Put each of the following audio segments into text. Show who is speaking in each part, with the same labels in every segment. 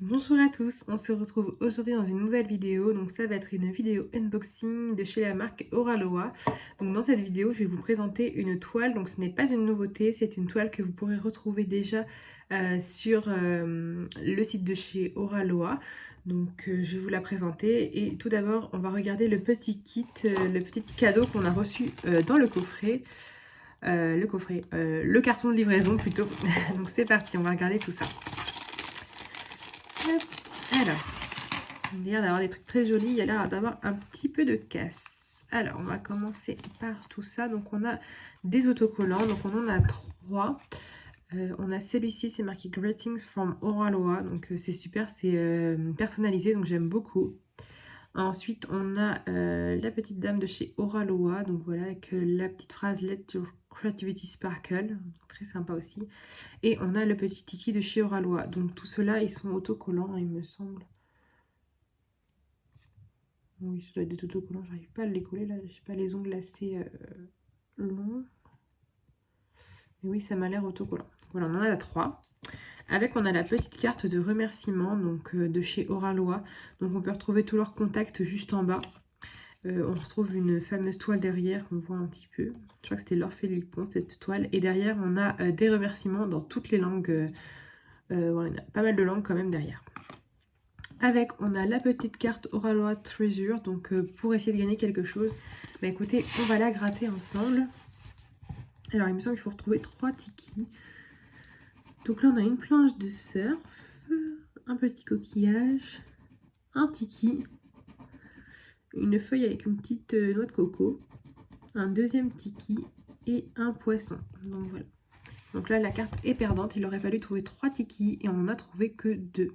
Speaker 1: Bonjour à tous, on se retrouve aujourd'hui dans une nouvelle vidéo. Donc ça va être une vidéo unboxing de chez la marque Oraloa. Donc dans cette vidéo, je vais vous présenter une toile. Donc ce n'est pas une nouveauté, c'est une toile que vous pourrez retrouver déjà sur le site de chez Oraloa. Donc je vais vous la présenter. Et tout d'abord, on va regarder le petit kit, le petit cadeau qu'on a reçu dans le coffret. Le carton de livraison plutôt. Donc c'est parti, on va regarder tout ça. Hop. Alors, il a l'air d'avoir des trucs très jolis, il y a l'air d'avoir un petit peu de casse. Alors, on va commencer par tout ça. Donc, on a des autocollants, donc on en a 3. On a celui-ci, c'est marqué Greetings from Oraloa, donc c'est super, c'est personnalisé, donc j'aime beaucoup. Ensuite, on a la petite dame de chez Oraloa, donc voilà, avec la petite phrase Let your creativity sparkle, très sympa aussi. Et on a le petit tiki de chez Oraloa. Donc tout cela, ils sont autocollants, il me semble. Oui, ça doit être des autocollants, j'arrive pas à les coller là, j'ai pas les ongles assez longs. Mais oui, ça m'a l'air autocollant. Voilà, on en a 3. Avec, on a la petite carte de remerciement donc de chez Oraloa. Donc on peut retrouver tous leurs contacts juste en bas. On retrouve une fameuse toile derrière qu'on voit un petit peu. Je crois que c'était l'Orphélippon, cette toile. Et derrière, on a des remerciements dans toutes les langues. Voilà, il y a pas mal de langues quand même derrière. Avec, on a la petite carte Oraloa Treasure. Donc pour essayer de gagner quelque chose, bah écoutez, on va la gratter ensemble. Alors il me semble qu'il faut retrouver 3 tikis. Donc là on a une planche de surf, un petit coquillage, un tiki, une feuille avec une petite noix de coco, un deuxième tiki et un poisson. Donc voilà. Donc là la carte est perdante, il aurait fallu trouver 3 tikis et on n'en a trouvé que 2.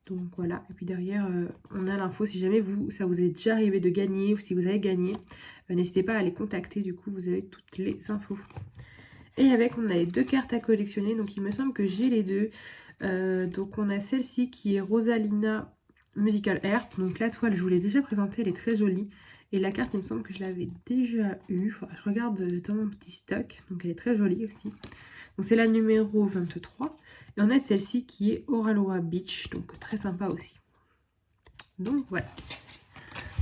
Speaker 1: Donc voilà, et puis derrière on a l'info si jamais ça vous est déjà arrivé de gagner ou si vous avez gagné, n'hésitez pas à les contacter, du coup vous avez toutes les infos. Et avec, on a les 2 cartes à collectionner, donc il me semble que j'ai les 2. Donc on a celle-ci qui est Rosalina Musical Earth. Donc la toile, je vous l'ai déjà présentée, elle est très jolie. Et la carte, il me semble que je l'avais déjà eue. Je regarde dans mon petit stock, donc elle est très jolie aussi. Donc c'est la numéro 23. Et on a celle-ci qui est Oraloa Beach, donc très sympa aussi. Donc voilà.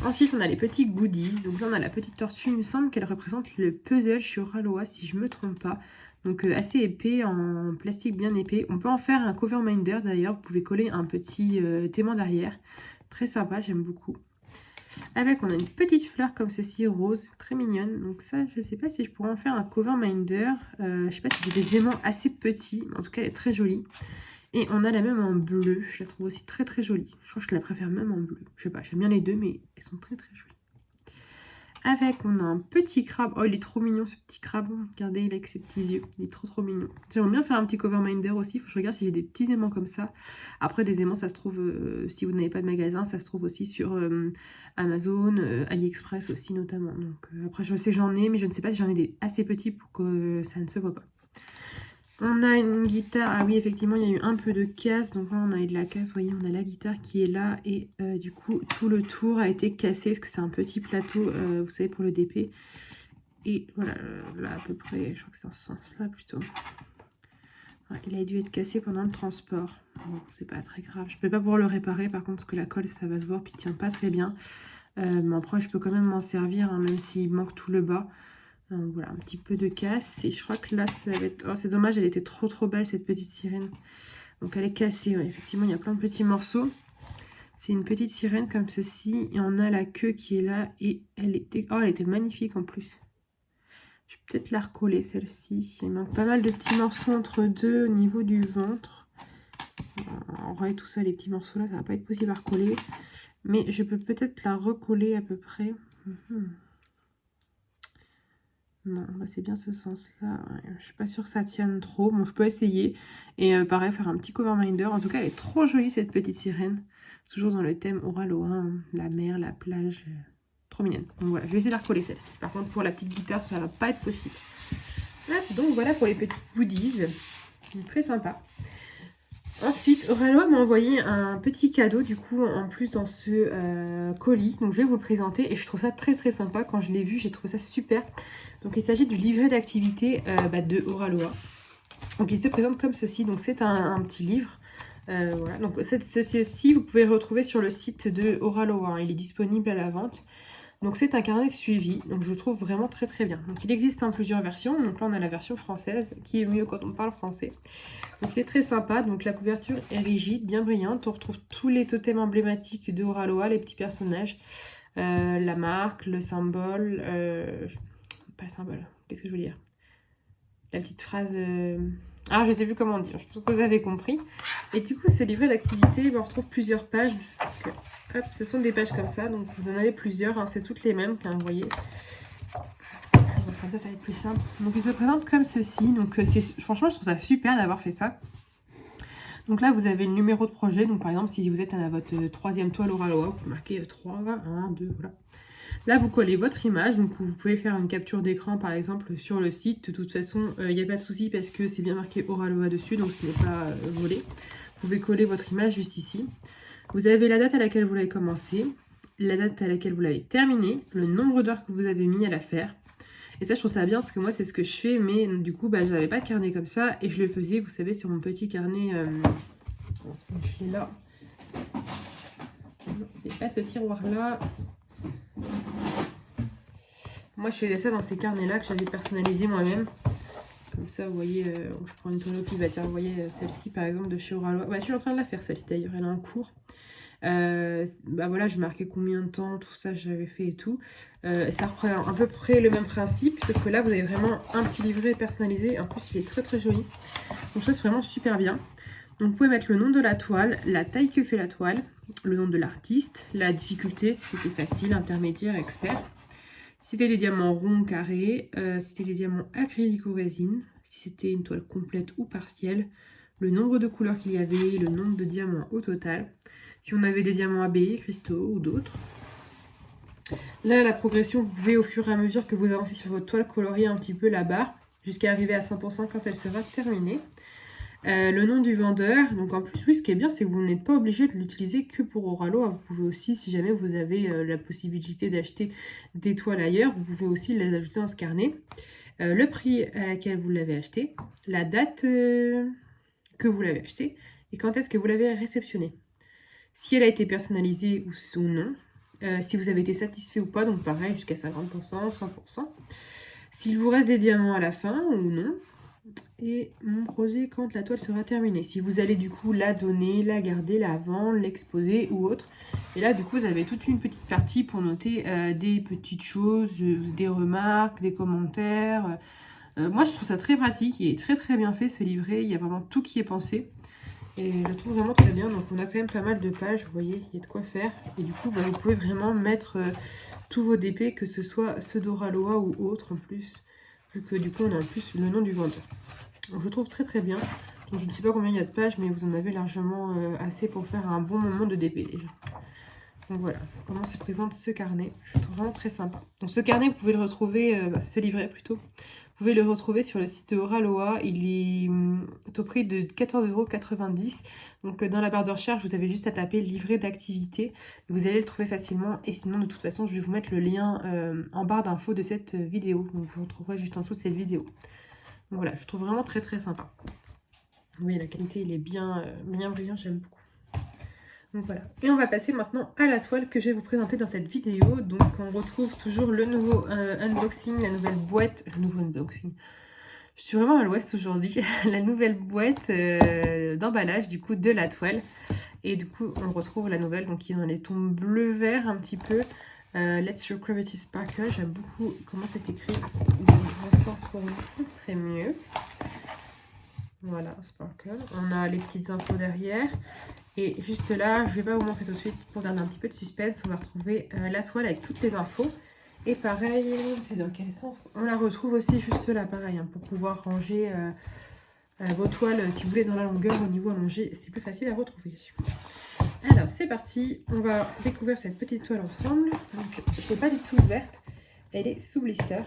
Speaker 1: Ensuite, on a les petits goodies. Donc là, on a la petite tortue. Il me semble qu'elle représente le puzzle chez Oraloa, si je ne me trompe pas. Donc assez épais, en plastique bien épais. On peut en faire un cover minder d'ailleurs. Vous pouvez coller un petit témoin derrière. Très sympa, j'aime beaucoup. Avec, on a une petite fleur comme ceci, rose, très mignonne. Donc ça, je ne sais pas si je pourrais en faire un cover minder. Je ne sais pas si j'ai des aimants assez petits. Mais en tout cas, elle est très jolie. Et on a la même en bleu, je la trouve aussi très très jolie. Je crois que je la préfère même en bleu. Je sais pas, j'aime bien les deux, mais elles sont très très jolies. Avec, on a un petit crabe. Oh, il est trop mignon ce petit crabe. Regardez, il a avec ses petits yeux. Il est trop trop mignon. J'aimerais bien faire un petit cover minder aussi. Il faut que je regarde si j'ai des petits aimants comme ça. Après, des aimants, ça se trouve, si vous n'avez pas de magasin, ça se trouve aussi sur Amazon, AliExpress aussi notamment. Donc après, je sais j'en ai, mais je ne sais pas si j'en ai des assez petits pour que ça ne se voit pas. On a une guitare, ah oui effectivement il y a eu un peu de casse, donc là on a eu de la casse, vous voyez on a la guitare qui est là et du coup tout le tour a été cassé parce que c'est un petit plateau, vous savez pour le DP. Et voilà, là à peu près, je crois que c'est dans ce sens là plutôt. Ouais, il a dû être cassé pendant le transport, bon c'est pas très grave, je peux pas pouvoir le réparer par contre parce que la colle ça va se voir puis il tient pas très bien. Mais après je peux quand même m'en servir hein, même s'il manque tout le bas. Voilà, un petit peu de casse. Et je crois que là, ça va être... Oh, c'est dommage, elle était trop trop belle, cette petite sirène. Donc, elle est cassée. Ouais. Effectivement, il y a plein de petits morceaux. C'est une petite sirène comme ceci. Et on a la queue qui est là. Et elle était... Oh, elle était magnifique en plus. Je vais peut-être la recoller, celle-ci. Il manque pas mal de petits morceaux entre deux au niveau du ventre. En vrai, tout ça, les petits morceaux là, ça va pas être possible à recoller. Mais je peux peut-être la recoller à peu près. Non, bah c'est bien ce sens-là. Ouais, je suis pas sûre que ça tienne trop. Bon, je peux essayer. Et pareil, faire un petit cover minder. En tout cas, elle est trop jolie, cette petite sirène. Toujours dans le thème Oraloa, hein. La mer, la plage. Trop mignonne. Donc voilà, je vais essayer de la recoller celle-ci. Par contre, pour la petite guitare, ça va pas être possible. Hop, donc voilà pour les petits goodies. Très sympa. Ensuite, Oraloa m'a envoyé un petit cadeau, du coup, en plus dans ce colis. Donc je vais vous le présenter. Et je trouve ça très très sympa. Quand je l'ai vu, j'ai trouvé ça super. Donc il s'agit du livret d'activité de Oraloa. Donc il se présente comme ceci. Donc c'est un petit livre Voilà, donc ceci, vous pouvez le retrouver sur le site de Oraloa, hein. Il est disponible à la vente. Donc c'est un carnet de suivi, donc je trouve vraiment très très bien. Donc il existe en plusieurs versions, donc là on a la version française, qui est mieux quand on parle français. Donc il est très sympa, donc la couverture est rigide, bien brillante. On retrouve tous les totems emblématiques de Oraloa, les petits personnages, la marque, le symbole, pas le symbole, qu'est-ce que je veux dire? La petite phrase... Ah, je sais plus comment dire, je pense que vous avez compris. Et du coup, ce livret d'activité, on retrouve plusieurs pages. Donc, hop, ce sont des pages comme ça, donc vous en avez plusieurs, hein, c'est toutes les mêmes, hein, vous voyez. Comme ça va être plus simple. Donc, il se présente comme ceci. Donc, franchement, je trouve ça super d'avoir fait ça. Donc là, vous avez le numéro de projet. Donc, par exemple, si vous êtes à votre 3e toile Oraloa, vous marquez 3, 1, 2, voilà. Là, vous collez votre image, donc vous pouvez faire une capture d'écran par exemple sur le site. De toute façon, il n'y a pas de souci parce que c'est bien marqué Oraloa dessus, donc ce n'est pas volé. Vous pouvez coller votre image juste ici. Vous avez la date à laquelle vous l'avez commencé, la date à laquelle vous l'avez terminé, le nombre d'heures que vous avez mis à la faire. Et ça, je trouve ça bien parce que moi, c'est ce que je fais, mais du coup, je n'avais pas de carnet comme ça et je le faisais, vous savez, sur mon petit carnet. Je l'ai là. Non, c'est pas ce tiroir-là. Moi, je faisais ça dans ces carnets-là que j'avais personnalisés moi-même. Comme ça, vous voyez, je prends une toile au pif. Tiens, vous voyez celle-ci, par exemple, de chez Oraloa. Je suis en train de la faire, celle-ci, d'ailleurs, elle est en cours. Voilà, je marquais combien de temps, tout ça, j'avais fait et tout. Ça reprend à peu près le même principe, sauf que là, vous avez vraiment un petit livret personnalisé. En plus, il est très, très joli. Donc, ça, c'est vraiment super bien. Donc, vous pouvez mettre le nom de la toile, la taille que fait la toile, le nom de l'artiste, la difficulté, si c'était facile, intermédiaire, expert. Si c'était des diamants ronds, carrés, si c'était des diamants acryliques ou résine, si c'était une toile complète ou partielle, le nombre de couleurs qu'il y avait, le nombre de diamants au total, si on avait des diamants ABI, cristaux ou d'autres. Là, la progression, vous pouvez au fur et à mesure que vous avancez sur votre toile colorier un petit peu la barre, jusqu'à arriver à 100% quand elle sera terminée. Le nom du vendeur, donc en plus, oui, ce qui est bien, c'est que vous n'êtes pas obligé de l'utiliser que pour Oraloa. Vous pouvez aussi, si jamais vous avez la possibilité d'acheter des toiles ailleurs, vous pouvez aussi les ajouter dans ce carnet. Le prix à laquelle vous l'avez acheté, la date que vous l'avez acheté et quand est-ce que vous l'avez réceptionné. Si elle a été personnalisée ou non, si vous avez été satisfait ou pas, donc pareil, jusqu'à 50%, 100%. S'il vous reste des diamants à la fin ou non. Et mon projet quand la toile sera terminée. Si vous allez du coup la donner, la garder, la vendre, l'exposer ou autre. Et là du coup vous avez toute une petite partie pour noter des petites choses, des remarques, des commentaires. Moi je trouve ça très pratique, il est très très bien fait ce livret, il y a vraiment tout qui est pensé. Et je le trouve vraiment très bien, donc on a quand même pas mal de pages, vous voyez, il y a de quoi faire. Et du coup vous pouvez vraiment mettre tous vos DP, que ce soit ceux d'Oraloa ou autres en plus. Vu que du coup on a en plus le nom du vendeur. Donc, je trouve très très bien. Donc, je ne sais pas combien il y a de pages, mais vous en avez largement assez pour faire un bon moment de DP déjà. Donc voilà comment se présente ce carnet. Je trouve vraiment très sympa. Donc ce carnet, vous pouvez le retrouver, ce livret plutôt. Vous pouvez le retrouver sur le site de Oraloa. Il est au prix de 14,90 €. Donc dans la barre de recherche, vous avez juste à taper livret d'activité. Vous allez le trouver facilement. Et sinon, de toute façon, je vais vous mettre le lien en barre d'infos de cette vidéo. Donc vous le retrouverez juste en dessous de cette vidéo. Donc voilà, je trouve vraiment très très sympa. Oui, la qualité, il est bien, bien brillant, j'aime beaucoup. Donc voilà. Et on va passer maintenant à la toile que je vais vous présenter dans cette vidéo. Donc on retrouve toujours le nouveau unboxing, la nouvelle boîte, le nouveau unboxing. Je suis vraiment à l'ouest aujourd'hui. La nouvelle boîte d'emballage du coup de la toile. Et du coup on retrouve la nouvelle, donc qui est dans les tons bleu-vert un petit peu. Let's Your Gravity Sparkle, j'aime beaucoup comment c'est écrit. Dans le sens pour vous, ce serait mieux. Voilà, Sparkle. On a les petites infos derrière. Et juste là, je ne vais pas vous montrer tout de suite pour garder un petit peu de suspense. On va retrouver la toile avec toutes les infos. Et pareil, c'est dans quel sens? On la retrouve aussi juste là, pareil, hein, pour pouvoir ranger vos toiles, si vous voulez, dans la longueur, au niveau allongé. C'est plus facile à retrouver. Alors, c'est parti. On va découvrir cette petite toile ensemble. Donc, je ne l'ai pas du tout ouverte. Elle est sous blister.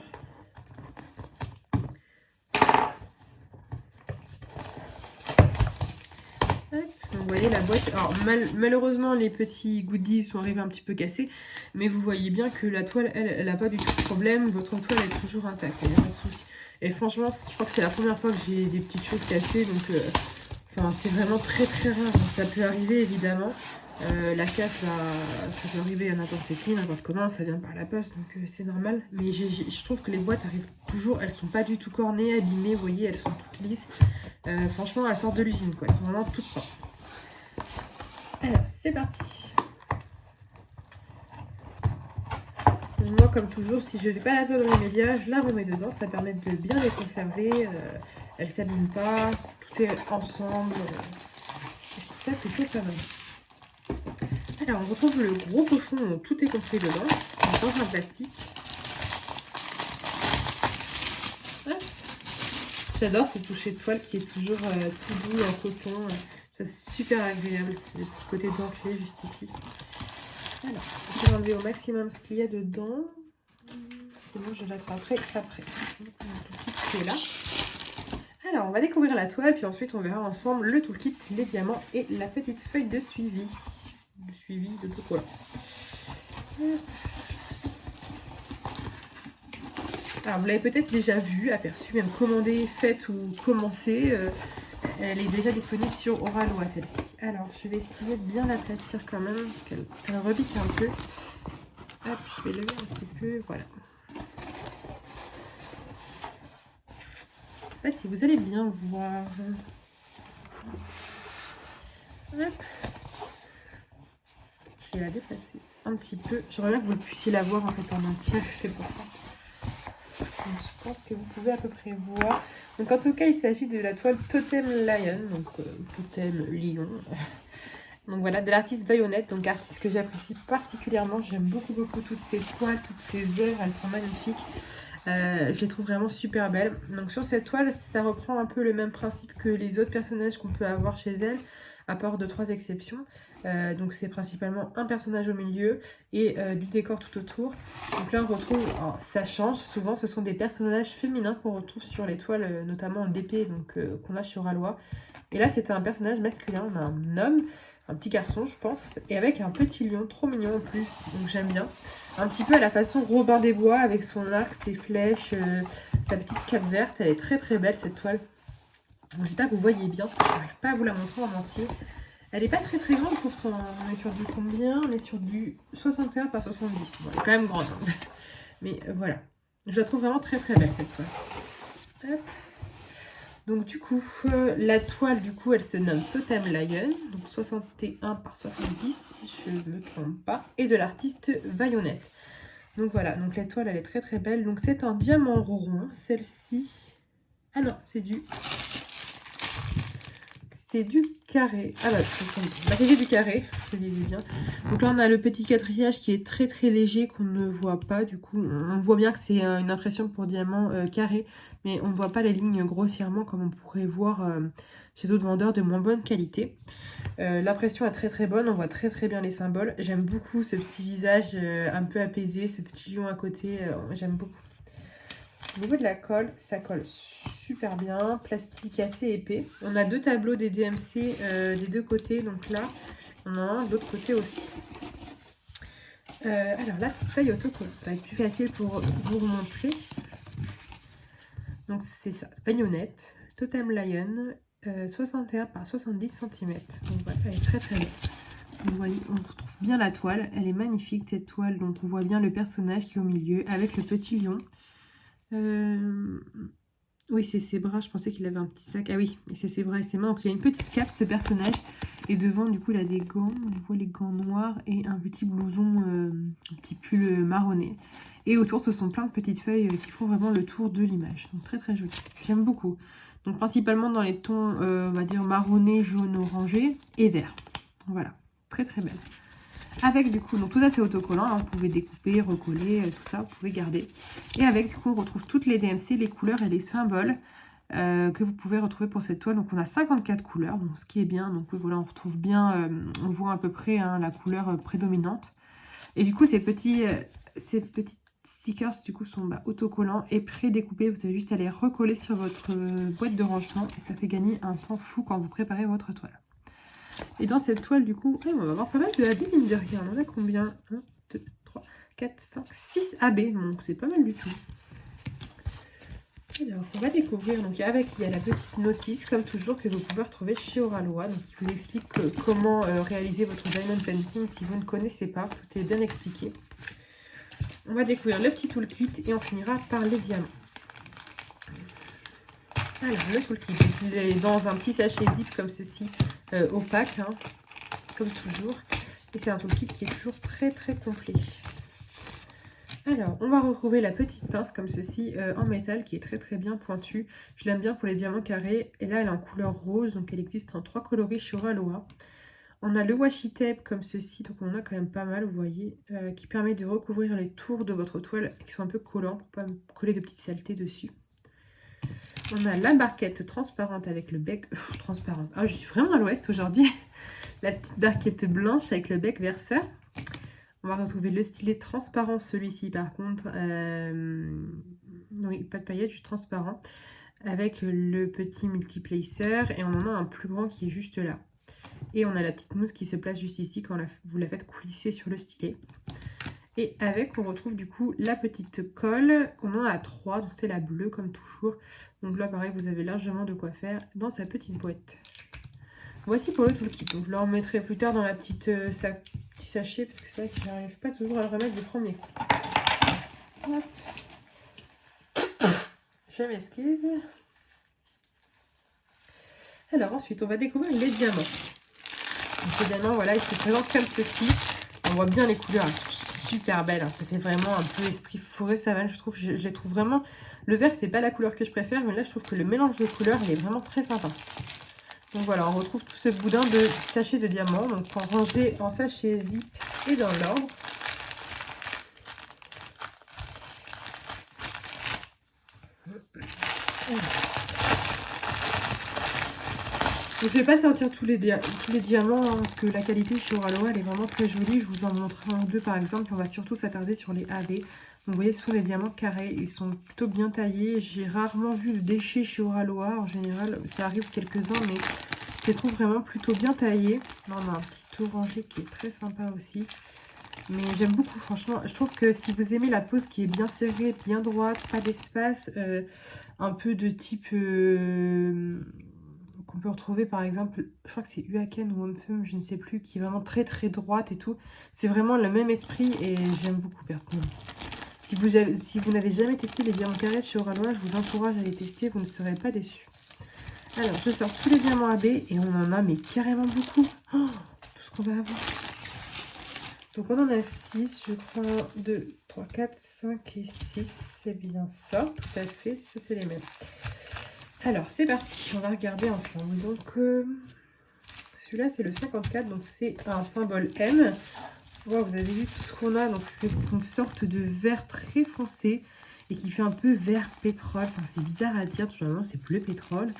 Speaker 1: Vous voyez la boîte, alors malheureusement les petits goodies sont arrivés un petit peu cassés, mais vous voyez bien que la toile elle n'a pas du tout de problème, votre toile est toujours intacte, il n'y a pas de souci. Et franchement je crois que c'est la première fois que j'ai des petites choses cassées, donc Enfin, c'est vraiment très très rare. Ça peut arriver évidemment. La CAF, ça peut arriver à n'importe qui, n'importe comment, ça vient par la poste, donc c'est normal. Mais je trouve que les boîtes arrivent toujours, elles sont pas du tout cornées, abîmées, vous voyez, elles sont toutes lisses. Franchement, elles sortent de l'usine, quoi. Elles sont vraiment toutes propres. Alors, c'est parti. Moi, comme toujours, si je ne fais pas la toile dans les médias, je la remets dedans. Ça permet de bien les conserver. Elles ne s'abîment pas. Tout est ensemble. Je trouve ça plutôt pas mal. Alors, on retrouve le gros cochon où tout est construit dedans, dans un plastique. J'adore ce toucher de toile qui est toujours tout doux en coton. C'est super agréable. Le petit côté dentelé juste ici. Alors, je vais enlever au maximum ce qu'il y a dedans. Sinon, je l'attraperai après. Qui est là. Alors, on va découvrir la toile, puis ensuite, on verra ensemble le toolkit, les diamants et la petite feuille de suivi. Du suivi de autocollant. Alors, vous l'avez peut-être déjà vu, aperçu, même commandée, faite ou commencée. Elle est déjà disponible sur Oralois, celle-ci. Alors, je vais essayer de bien l'aplatir quand même, parce qu'elle repique un peu. Hop, je vais lever un petit peu, voilà. Je ne sais pas si vous allez bien voir. Hop. Je vais la déplacer un petit peu. J'aimerais bien que vous puissiez la voir en fait en entier, c'est pour ça. Donc, je pense que vous pouvez à peu près voir. Donc en tout cas, il s'agit de la toile Totem Lion, donc Totem Lion. Donc voilà, de l'artiste Vayonnette, donc artiste que j'apprécie particulièrement. J'aime beaucoup toutes ces toiles, toutes ces œuvres, elles sont magnifiques. Je les trouve vraiment super belles. Donc sur cette toile, ça reprend un peu le même principe que les autres personnages qu'on peut avoir chez elle, à part de 3 exceptions. Donc c'est principalement un personnage au milieu et du décor tout autour. Donc là on retrouve, alors, ça change, souvent ce sont des personnages féminins qu'on retrouve sur les toiles, notamment en DP, donc qu'on a sur Alloy. Et là c'était un personnage masculin, on a un homme, un petit garçon je pense, et avec un petit lion trop mignon en plus, donc j'aime bien. Un petit peu à la façon Robin des Bois avec son arc, ses flèches, sa petite cape verte, elle est très belle cette toile. J'espère que vous voyez bien parce que je n'arrive pas à vous la montrer en entier. Elle n'est pas très grande pourtant, on est sur du combien? On est sur du 61 par 70, bon, elle est quand même grande. Hein. Mais voilà, je la trouve vraiment très belle cette toile. Hop. Donc du coup, la toile du coup elle se nomme Totem Lion, donc 61 par 70 si je ne me trompe pas, et de l'artiste Vayonnette. Donc voilà, donc la toile elle est très belle, donc c'est un diamant rond, celle-ci, ah non c'est du carré, ah bah c'est du carré, je le disais bien. Donc là on a le petit quadrillage qui est très léger qu'on ne voit pas, du coup on voit bien que c'est une impression pour diamant carré, mais on ne voit pas les lignes grossièrement comme on pourrait voir chez d'autres vendeurs de moins bonne qualité. L'impression est très bonne, on voit très bien les symboles. J'aime beaucoup ce petit visage un peu apaisé, ce petit lion à côté, j'aime beaucoup. Au niveau de la colle, ça colle super bien, plastique assez épais. On a 2 tableaux des DMC des 2 côtés, donc là, on en a un de l'autre côté aussi. Alors la petite feuille autocollante, ça va être plus facile pour vous montrer. Donc c'est ça, Vayonnette, Totem Lion, 61 par 70 cm. Donc voilà, elle est très belle. Vous voyez, on retrouve bien la toile, elle est magnifique cette toile, donc on voit bien le personnage qui est au milieu avec le petit lion. Oui, c'est ses bras, je pensais qu'il avait un petit sac. Ah oui, c'est ses bras et ses mains. Donc il a une petite cape ce personnage. Et devant, du coup, il a des gants. On voit les gants noirs et un petit blouson, un petit pull marronné. Et autour, ce sont plein de petites feuilles qui font vraiment le tour de l'image. Donc très joli. J'aime beaucoup. Donc principalement dans les tons, on va dire marronné, jaune, orangé et vert. Voilà, très belle. Avec du coup, donc tout ça c'est autocollant, hein, vous pouvez découper, recoller, tout ça, vous pouvez garder. Et avec du coup, on retrouve toutes les DMC, les couleurs et les symboles que vous pouvez retrouver pour cette toile. Donc on a 54 couleurs, donc ce qui est bien. Donc voilà, on retrouve bien, on voit à peu près hein, la couleur prédominante. Et du coup, ces petits stickers du coup sont autocollants et pré-découpés. Vous avez juste à les recoller sur votre boîte de rangement et ça fait gagner un temps fou quand vous préparez votre toile. Et dans cette toile, du coup, on va avoir pas mal de AB, mine de rien. On en a combien? 1, 2, 3, 4, 5, 6 AB. Donc, c'est pas mal du tout. Alors, on va découvrir, donc avec, il y a la petite notice, comme toujours, que vous pouvez retrouver chez Oralois, donc qui vous explique comment réaliser votre diamond painting si vous ne connaissez pas, tout est bien expliqué. On va découvrir le petit toolkit et on finira par les diamants. Alors, le toolkit, il est dans un petit sachet zip comme ceci, opaque, hein, comme toujours. Et c'est un toolkit qui est toujours très très complet. Alors, on va retrouver la petite pince comme ceci en métal qui est très très bien pointue. Je l'aime bien pour les diamants carrés. Et là, elle est en couleur rose, donc elle existe en 3 coloris chez Oralois. On a le washi tape comme ceci, donc on en a quand même pas mal, vous voyez, qui permet de recouvrir les tours de votre toile qui sont un peu collants pour pas coller de petites saletés dessus. On a la barquette transparente avec le bec transparente. Ah, je suis vraiment à l'ouest aujourd'hui. La petite barquette blanche avec le bec verseur. On va retrouver le stylet transparent, celui-ci par contre. Oui, pas de paillettes, juste transparent. Avec le petit multiplacer. Et on en a un plus grand qui est juste là. Et on a la petite mousse qui se place juste ici quand vous la faites coulisser sur le stylet. Et avec, on retrouve du coup la petite colle. On en a 3, donc c'est la bleue comme toujours. Donc là, pareil, vous avez largement de quoi faire dans sa petite boîte. Voici pour le toolkit. Donc je le remettrai plus tard dans la petite petit sachet parce que c'est vrai que j'arrive pas toujours à le remettre du premier coup. Hop. Je m'excuse. Alors ensuite, on va découvrir les diamants. Donc les diamants, voilà, ils se présentent comme ceci. On voit bien les couleurs, elles sont super belles. Hein. Ça fait vraiment un peu esprit forêt savane, je trouve. Je les trouve vraiment... Le vert, c'est pas la couleur que je préfère, mais là, je trouve que le mélange de couleurs, il est vraiment très sympa. Donc voilà, on retrouve tout ce boudin de sachets de diamants, donc rangé en sachet zip et dans l'ordre. Je ne vais pas sortir tous les diamants, hein, parce que la qualité chez Oralois, elle est vraiment très jolie. Je vous en montre un ou deux par exemple, et on va surtout s'attarder sur les AB. Donc vous voyez, ce sont des diamants carrés, ils sont plutôt bien taillés. J'ai rarement vu de déchets chez Oralois, en général, ça arrive quelques-uns, mais je les trouve vraiment plutôt bien taillés. Là, on a un petit orangé qui est très sympa aussi. Mais j'aime beaucoup, franchement. Je trouve que si vous aimez la pose qui est bien serrée, bien droite, pas d'espace, un peu de type... qu'on peut retrouver par exemple, je crois que c'est Uaken ou Homefum, je ne sais plus, qui est vraiment très très droite et tout. C'est vraiment le même esprit et j'aime beaucoup personnellement. Si vous n'avez jamais testé les diamants carrés chez Oralois, je vous encourage à les tester, vous ne serez pas déçus. Alors, je sors tous les diamants AB et on en a mais carrément beaucoup. Oh, tout ce qu'on va avoir. Donc on en a 6, je crois, 1, 2, 3, 4, 5 et 6, c'est bien ça, tout à fait, ça c'est les mêmes. Alors, c'est parti, on va regarder ensemble. Donc, celui-là, c'est le 54, donc c'est un symbole M. Wow, vous avez vu tout ce qu'on a, donc c'est une sorte de vert très foncé et qui fait un peu vert pétrole. Enfin, c'est bizarre à dire, tout simplement, c'est bleu pétrole.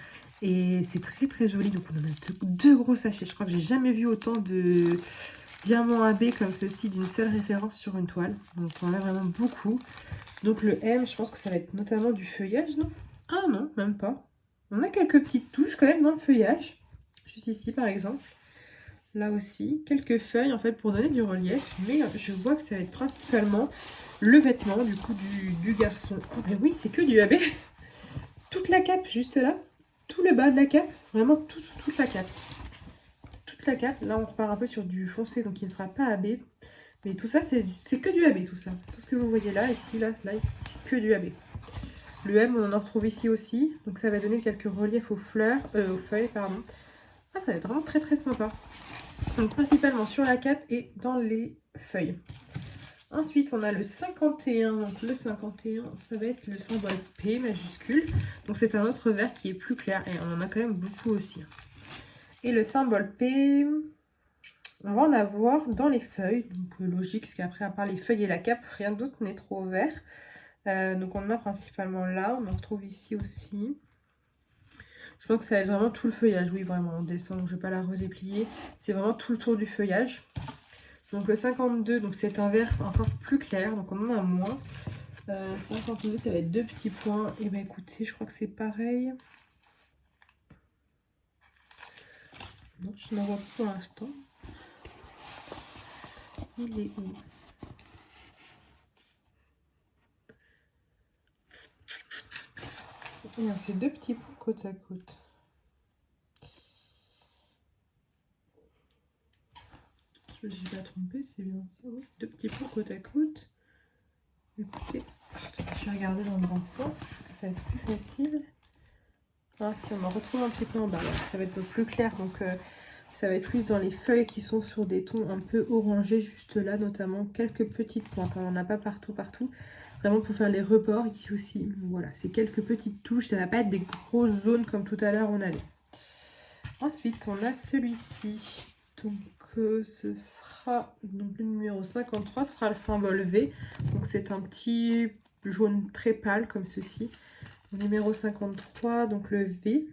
Speaker 1: Et c'est très très joli, donc on en a deux gros sachets. Je crois que j'ai jamais vu autant de diamants AB comme ceci d'une seule référence sur une toile. Donc, on en a vraiment beaucoup. Donc, le M, je pense que ça va être notamment du feuillage, non? Ah non, même pas. On a quelques petites touches quand même dans le feuillage. Juste ici par exemple. Là aussi, quelques feuilles en fait pour donner du relief. Mais je vois que ça va être principalement le vêtement du coup du garçon. Oh mais oui, c'est que du AB. Toute la cape juste là. Tout le bas de la cape. Vraiment toute la cape. Toute la cape. Là on repart un peu sur du foncé donc il ne sera pas AB. Mais tout ça c'est que du AB tout ça. Tout ce que vous voyez là, ici, là, c'est que du AB. Le M, on en retrouve ici aussi. Donc ça va donner quelques reliefs aux fleurs, aux feuilles, pardon. Ah, ça va être vraiment très très sympa. Donc principalement sur la cape et dans les feuilles. Ensuite, on a le 51. Donc le 51, ça va être le symbole P majuscule. Donc c'est un autre vert qui est plus clair et on en a quand même beaucoup aussi. Et le symbole P, on va en avoir dans les feuilles. Donc logique, parce qu'après, à part les feuilles et la cape, rien d'autre n'est trop vert. Donc on en a principalement là, on en retrouve ici aussi. Je pense que ça va être vraiment tout le feuillage, oui vraiment, on descend, donc je ne vais pas la redéplier. C'est vraiment tout le tour du feuillage. Donc le 52, donc c'est un vert encore plus clair, donc on en a moins. 52, ça va être 2 petits points. Et bien écoutez, je crois que c'est pareil. Non, je n'en vois pas pour l'instant. Il est où? Et c'est 2 petits pots côte à côte. Je ne me suis pas trompée, c'est bien ça. Oui. 2 petits pots côte à côte. Écoutez, je vais regarder dans le bon sens, ça va être plus facile. Ah, si on en retrouve un petit peu en bas, là, ça va être plus clair, donc ça va être plus dans les feuilles qui sont sur des tons un peu orangés, juste là, notamment quelques petites pointes. On n'en a pas partout, vraiment pour faire les rebords, ici aussi. Voilà, c'est quelques petites touches, ça ne va pas être des grosses zones comme tout à l'heure on avait. Ensuite, on a celui-ci, donc ce sera, donc le numéro 53 sera le symbole V, donc c'est un petit jaune très pâle comme ceci. Numéro 53, donc le V.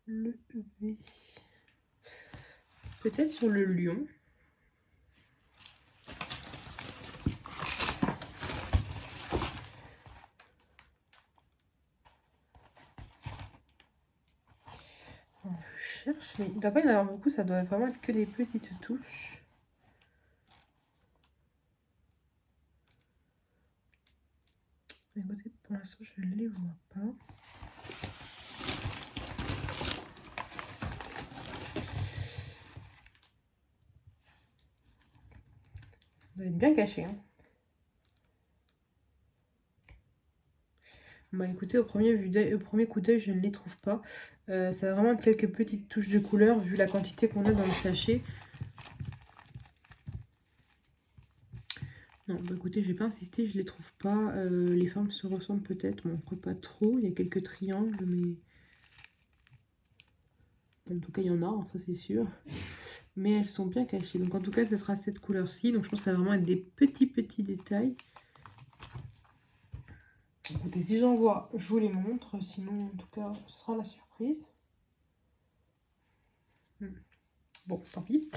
Speaker 1: Le V. Peut-être sur le lion. Je cherche, mais il ne doit pas y en avoir beaucoup, ça doit vraiment être que des petites touches. Écoutez, pour l'instant, je ne les vois pas. Ça doit être bien caché. Hein. Bah écoutez, au premier coup d'œil, je ne les trouve pas. Ça va vraiment être quelques petites touches de couleur vu la quantité qu'on a dans le sachet. Non, bah écoutez, je vais pas insister, je les trouve pas. Les formes se ressemblent peut-être, mais encore pas trop. Il y a quelques triangles, mais en tout cas, il y en a, hein, ça c'est sûr. Mais elles sont bien cachées. Donc en tout cas, ce sera cette couleur-ci. Donc je pense que ça va vraiment être des petits détails. Écoutez, si j'en vois, je vous les montre. Sinon, en tout cas, ce sera la surprise. Bon, tant pis.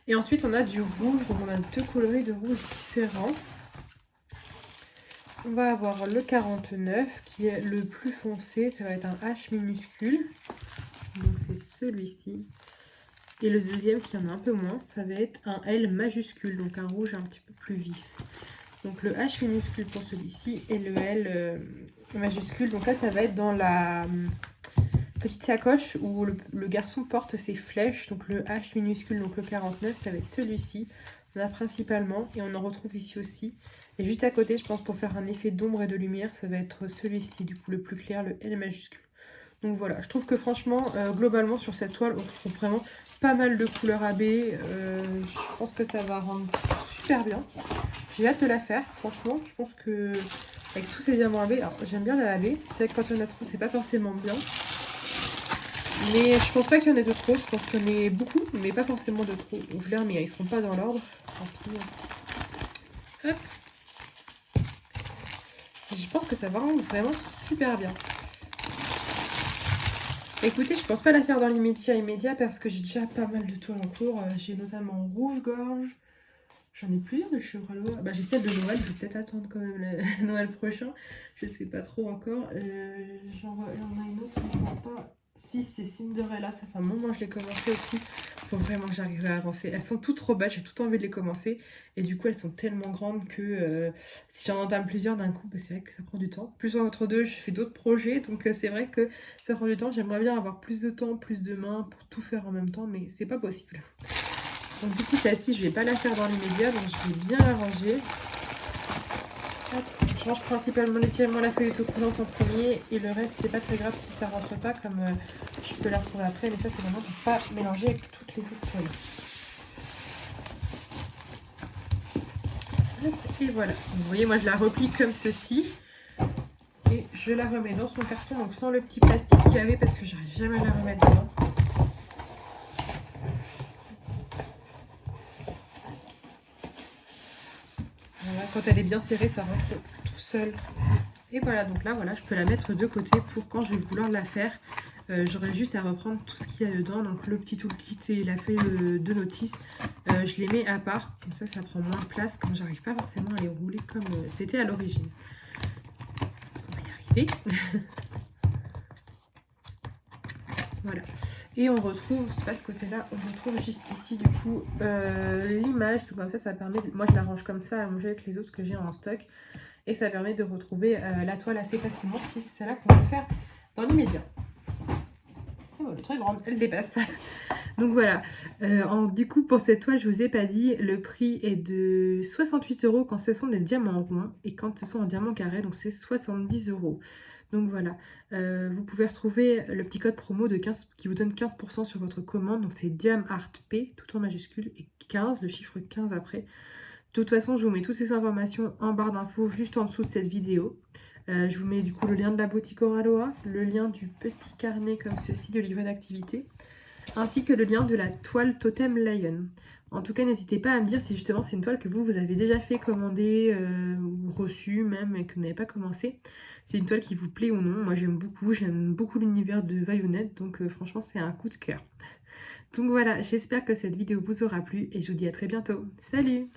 Speaker 1: Et ensuite, on a du rouge. Donc on a 2 coloris de rouge différents. On va avoir le 49 qui est le plus foncé. Ça va être un H minuscule. Donc c'est celui-ci. Et le deuxième qui en a un peu moins, ça va être un L majuscule. Donc un rouge un petit peu plus vif. Donc le H minuscule pour celui-ci et le L majuscule. Donc là, ça va être dans la petite sacoche où le garçon porte ses flèches. Donc le H minuscule, donc le 49, ça va être celui-ci. On a principalement, et on en retrouve ici aussi. Et juste à côté, je pense pour faire un effet d'ombre et de lumière, ça va être celui-ci, du coup le plus clair, le L majuscule. Donc voilà, je trouve que franchement, globalement sur cette toile, on trouve vraiment pas mal de couleurs AB. Je pense que ça va rendre super bien. J'ai hâte de la faire, franchement. Je pense que avec tous ces diamants AB, alors j'aime bien la AB. C'est vrai que quand il y en a trop, c'est pas forcément bien. Mais je pense pas qu'il y en ait de trop. Je pense qu'il y en ait beaucoup, mais pas forcément de trop. Donc je les remets, ils seront pas dans l'ordre. Tant pis. Hop. Je pense que ça va rendre vraiment super bien. Écoutez, je pense pas la faire dans l'immédiat parce que j'ai déjà pas mal de toiles en cours. J'ai notamment rouge-gorge. J'en ai plusieurs de Chevreau. Bah, j'ai celle de Noël, je vais peut-être attendre quand même le Noël prochain. Je sais pas trop encore. J'en ai une autre, je ne vois pas. Si, c'est Cinderella, ça fait un moment que je l'ai commencé aussi. Faut vraiment que j'arrive à avancer. Elles sont toutes trop belles, j'ai tout envie de les commencer. Et du coup, elles sont tellement grandes que si j'en entame plusieurs d'un coup, bah, c'est vrai que ça prend du temps. Plus entre deux, je fais d'autres projets. Donc c'est vrai que ça prend du temps. J'aimerais bien avoir plus de temps, plus de mains pour tout faire en même temps, mais c'est pas possible. Donc du coup, celle-ci, je vais pas la faire dans l'immédiat, donc je vais bien la ranger. Hop, je range principalement la feuille autocollante en premier, et le reste, c'est pas très grave si ça rentre pas, comme je peux la retrouver après, mais ça, c'est vraiment pour pas mélanger avec toutes les autres toiles. Et voilà, vous voyez, moi je la replie comme ceci, et je la remets dans son carton, donc sans le petit plastique qu'il y avait, parce que j'arrive jamais à la remettre dedans. Voilà, quand elle est bien serrée, ça rentre tout seul. Et voilà, donc là, voilà, je peux la mettre de côté pour quand je vais vouloir la faire. J'aurai juste à reprendre tout ce qu'il y a dedans, donc le petit toolkit et la feuille de notice. Je les mets à part, comme ça, ça prend moins de place, comme j'arrive pas forcément à les rouler comme c'était à l'origine. On va y arriver. Voilà. Et on retrouve, c'est pas ce côté-là, on retrouve juste ici du coup l'image. Tout comme ça permet, moi je l'arrange comme ça à manger avec les autres que j'ai en stock. Et ça permet de retrouver la toile assez facilement si c'est celle-là qu'on va faire dans l'immédiat. Oh, elle est très grande, elle dépasse. Donc voilà, du coup pour cette toile je vous ai pas dit, le prix est de 68 € quand ce sont des diamants ronds et quand ce sont en diamant carré, donc c'est 70 €. Donc voilà, vous pouvez retrouver le petit code promo de 15 qui vous donne 15% sur votre commande, donc c'est DiamArtP tout en majuscule et 15, le chiffre 15 après. De toute façon, je vous mets toutes ces informations en barre d'infos juste en dessous de cette vidéo. Je vous mets du coup le lien de la boutique Oraloa, le lien du petit carnet comme ceci de livret d'activité, ainsi que le lien de la toile Totem Lion. En tout cas, n'hésitez pas à me dire si justement c'est une toile que vous avez déjà fait commander ou reçue même et que vous n'avez pas commencé. C'est une toile qui vous plaît ou non. Moi j'aime beaucoup l'univers de Vayonette, donc franchement c'est un coup de cœur. Donc voilà, j'espère que cette vidéo vous aura plu et je vous dis à très bientôt. Salut!